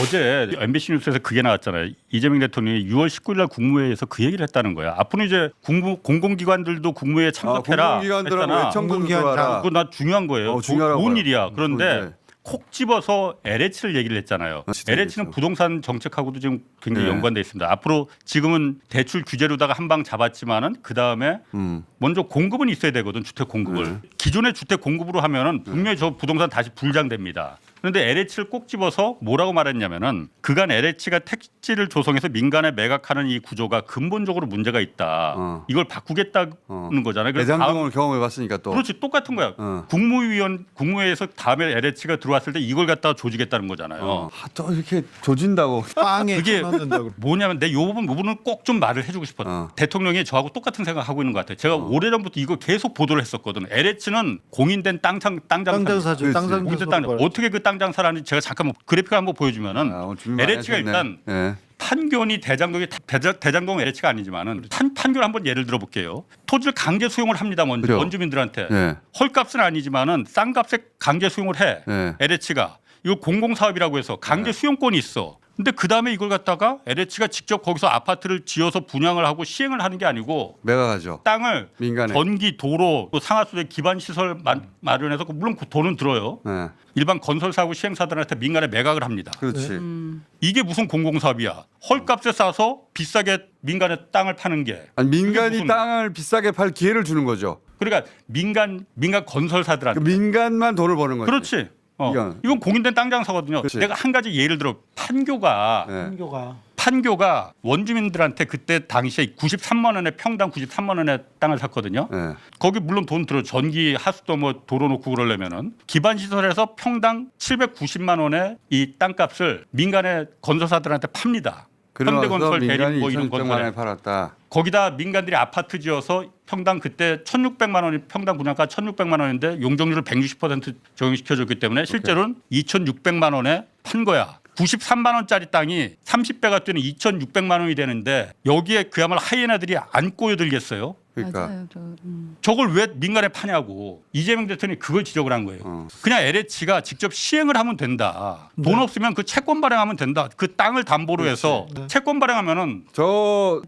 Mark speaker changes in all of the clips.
Speaker 1: 어제 MBC 뉴스에서 그게 나왔잖아요. 이재명 대통령이 6월 19일 날 국무회의에서 그 얘기를 했다는 거야. 앞으로 이제 공공기관들도 국무회의에 참석해라.
Speaker 2: 공공기관들하고 외청구를 들어와라.
Speaker 1: 그거 나 중요한 거예요.
Speaker 2: 중요하다고요.
Speaker 1: 좋은 일이야. 그런데
Speaker 2: 네.
Speaker 1: 콕 집어서 LH를 얘기를 했잖아요. LH는 부동산 정책하고도 지금 굉장히
Speaker 2: 네.
Speaker 1: 연관돼 있습니다. 앞으로 지금은 대출 규제로다가 한 방 잡았지만은 그 다음에 먼저 공급은 있어야 되거든. 주택 공급을. 기존의 주택 공급으로 하면은 분명히 저 부동산 다시 불장됩니다. 그런데 LH를 꼭 집어서 뭐라고 말했냐면은 그간 LH가 택지를 조성해서 민간에 매각하는 이 구조가 근본적으로 문제가 있다. 이걸 바꾸겠다는 거잖아요. 그래서
Speaker 2: 대장동을 경험해봤으니까 또.
Speaker 1: 그렇지 똑같은 거야. 국무회의에서 다음에 LH가 들어왔을 때 이걸 갖다가 조지겠다는 거잖아요.
Speaker 2: 또 이렇게 조진다고.
Speaker 3: 빵에
Speaker 1: 그게
Speaker 3: 쳐넣는다고.
Speaker 1: 뭐냐면 내 요 부분은 꼭 좀 말을 해주고 싶어. 대통령이 저하고 똑같은 생각하고 있는 것 같아요. 제가 오래전부터 이거 계속 보도를 했었거든. LH는 공인된 땅 장사죠.
Speaker 2: 그렇지.
Speaker 1: 공인된 땅 어떻게 그 땅 장사를 하는지 제가 잠깐 그래픽 한번 보여주면은 LH가 일단 판교니 대장동 LH가 아니지만은 판교를 한번 예를 들어볼게요. 토지를 강제 수용을 합니다. 먼저
Speaker 2: 그래요.
Speaker 1: 원주민들한테
Speaker 2: 네.
Speaker 1: 헐값은 아니지만은 싼 값에 강제 수용을 해.
Speaker 2: 네.
Speaker 1: LH가 이거 공공사업이라고 해서 강제 수용권이 있어. 근데 그 다음에 이걸 갖다가 LH가 직접 거기서 아파트를 지어서 분양을 하고 시행을 하는 게 아니고
Speaker 2: 매각하죠.
Speaker 1: 땅을
Speaker 2: 민간에.
Speaker 1: 전기, 도로, 또 상하수도 기반 시설 마련해서 물론 그 돈은 들어요.
Speaker 2: 네.
Speaker 1: 일반 건설사하고 시행사들한테 민간에 매각을 합니다.
Speaker 2: 그렇지.
Speaker 1: 이게 무슨 공공사업이야? 헐값에 싸서 비싸게 민간에 땅을 파는 게.
Speaker 2: 아니, 민간이
Speaker 1: 무슨-
Speaker 2: 땅을 비싸게 팔 기회를 주는 거죠.
Speaker 1: 그러니까 민간 건설사들한테.
Speaker 2: 그 민간만 돈을 버는 거지.
Speaker 1: 그렇지.
Speaker 2: 이건.
Speaker 1: 이건 공인된 땅 장사거든요.
Speaker 2: 그렇지.
Speaker 1: 내가 한 가지 예를 들어 판교가
Speaker 2: 네.
Speaker 1: 판교가 원주민들한테 그때 당시에 93만 원에 평당 93만 원에 땅을 샀거든요.
Speaker 2: 네.
Speaker 1: 거기 물론 돈 들어 전기 하수도 뭐 도로 놓고 그러려면은 기반 시설에서 평당 790만 원에 이 땅값을 민간의 건설사들한테 팝니다. 현대건설,
Speaker 2: 민간이
Speaker 1: 대림 뭐 이런
Speaker 2: 2,600만 원에
Speaker 1: 건설에
Speaker 2: 팔았다.
Speaker 1: 거기다 민간들이 아파트 지어서 평당 그때 1,600만 원이 평당 분양가 1,600만 원인데 용적률을 160% 적용시켜줬기 때문에 실제로는 2,600만 원에 판 거야. 93만 원짜리 땅이 30배가 뛰는 2,600만 원이 되는데 여기에 그야말로 하이에나들이 안 꼬여들겠어요.
Speaker 2: 그러니까.
Speaker 4: 맞아요.
Speaker 1: 저걸 왜 민간에 파냐고 이재명 대통령이 그걸 지적을 한 거예요. 그냥 LH가 직접 시행을 하면 된다. 돈 없으면 그 채권 발행하면 된다. 그 땅을 담보로 해서 채권 발행하면은
Speaker 2: 저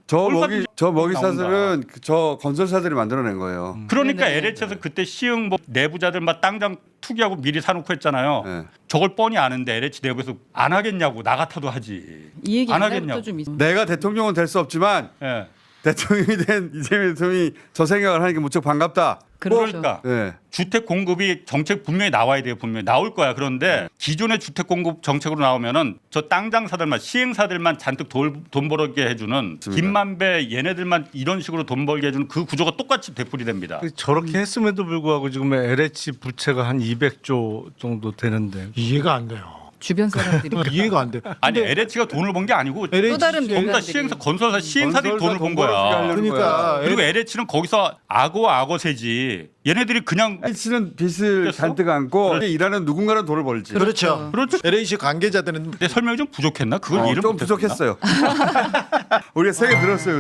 Speaker 2: 먹이사슬은
Speaker 1: 나온다.
Speaker 2: 저 건설사들이 만들어낸 거예요.
Speaker 1: 그러니까
Speaker 4: 네네.
Speaker 1: LH에서 그때 시행 뭐 내부자들 막 땅장 투기하고 미리 사놓고 했잖아요.
Speaker 2: 네.
Speaker 1: 저걸 뻔히 아는데 LH 내부에서 안 하겠냐고 나 같아도 하지.
Speaker 4: 이 얘기
Speaker 1: 안
Speaker 4: 옛날부터
Speaker 1: 하겠냐고.
Speaker 4: 좀 있어.
Speaker 2: 내가 대통령은 될 수 없지만
Speaker 1: 예.
Speaker 2: 대통령이 된 이재명 대통령이 저 생각을 하는 게 무척 반갑다.
Speaker 4: 그렇죠.
Speaker 1: 그러니까
Speaker 2: 네.
Speaker 1: 주택 공급이 정책 분명히 나와야 돼요. 분명히 나올 거야. 그런데 기존의 주택 공급 정책으로 나오면은 저 땅 장사들만 시행사들만 잔뜩 돈 벌게 해주는 김만배 얘네들만 이런 식으로 돈 벌게 해주는 그 구조가 똑같이 되풀이됩니다.
Speaker 5: 저렇게 했음에도 불구하고 지금 LH 부채가 한 200조 정도 되는데
Speaker 3: 이해가 안 돼요.
Speaker 4: 주변 사람들이
Speaker 3: 이해가 안 돼.
Speaker 1: 아니 LH가 돈을 번 게 아니고
Speaker 3: LH
Speaker 4: 또 다른
Speaker 1: 전부 다
Speaker 4: 민간들이.
Speaker 1: 시행사 건설사 시행사들이
Speaker 2: 건설사
Speaker 1: 돈을 번
Speaker 2: 돈 벌어주게
Speaker 1: 거야.
Speaker 2: 하려는
Speaker 3: 그러니까
Speaker 1: 그리고 LH는 거기서 악어세지. 얘네들이 그냥
Speaker 2: LH는 빚을
Speaker 1: 그랬어?
Speaker 2: 잔뜩 안고 일하는 누군가는 돈을 벌지.
Speaker 3: 그렇죠.
Speaker 1: 그렇죠.
Speaker 3: LH 관계자들은
Speaker 1: 내 설명이 좀 부족했나? 그걸 이해를
Speaker 2: 좀
Speaker 1: 못했구나.
Speaker 2: 부족했어요. 우리가 세 개 들었어요.